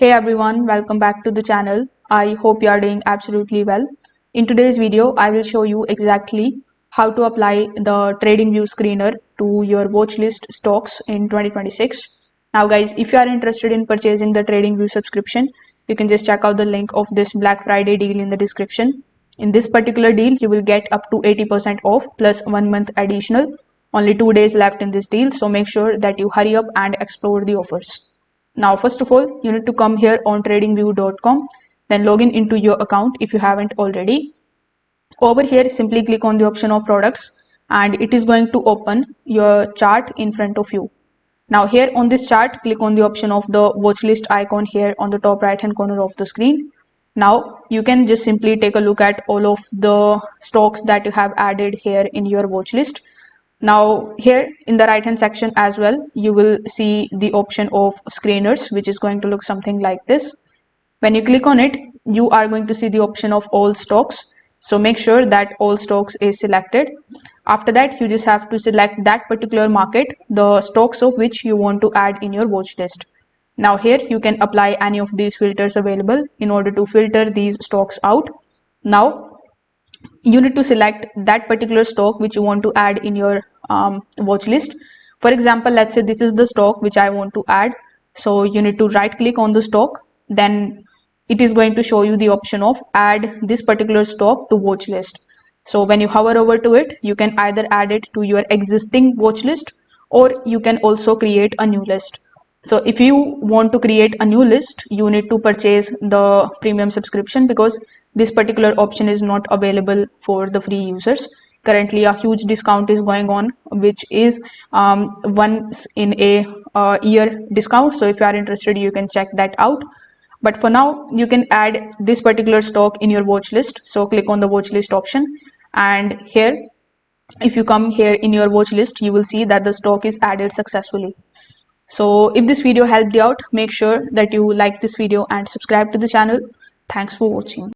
Hey everyone, welcome back to the channel. I hope you are doing absolutely well. In today's video, I will show you exactly how to apply the TradingView screener to your watchlist stocks in 2026. Now guys, if you are interested in purchasing the TradingView subscription, you can just check out the link of this Black Friday deal in the description. In this particular deal, you will get up to 80% off plus 1 month additional. Only 2 days left in this deal, so make sure that you hurry up and explore the offers. Now, first of all, you need to come here on tradingview.com, then log in into your account if you haven't already. Over here, simply click on the option of products and it is going to open your chart in front of you. Now here on this chart, click on the option of the watch list icon here on the top right hand corner of the screen. Now you can just simply take a look at all of the stocks that you have added here in your watch list. Now here in the right hand section as well, you will see the option of screeners, which is going to look something like this. When you click on it, you are going to see the option of all stocks. So make sure that all stocks is selected. After that, you just have to select that particular market, the stocks of which you want to add in your watch list. Now here you can apply any of these filters available in order to filter these stocks out. Now you need to select that particular stock which you want to add in your watch list. For example, let's say this is the stock which I want to add. So you need to right click on the stock, then it is going to show you the option of add this particular stock to watch list. So when you hover over to it, you can either add it to your existing watch list or you can also create a new list. So if you want to create a new list, you need to purchase the premium subscription because this particular option is not available for the free users. Currently, a huge discount is going on, which is once in a year discount. So if you are interested, you can check that out. But for now, you can add this particular stock in your watch list. So click on the watch list option, and here, if you come here in your watch list, you will see that the stock is added successfully. So if this video helped you out, make sure that you like this video and subscribe to the channel. Thanks for watching.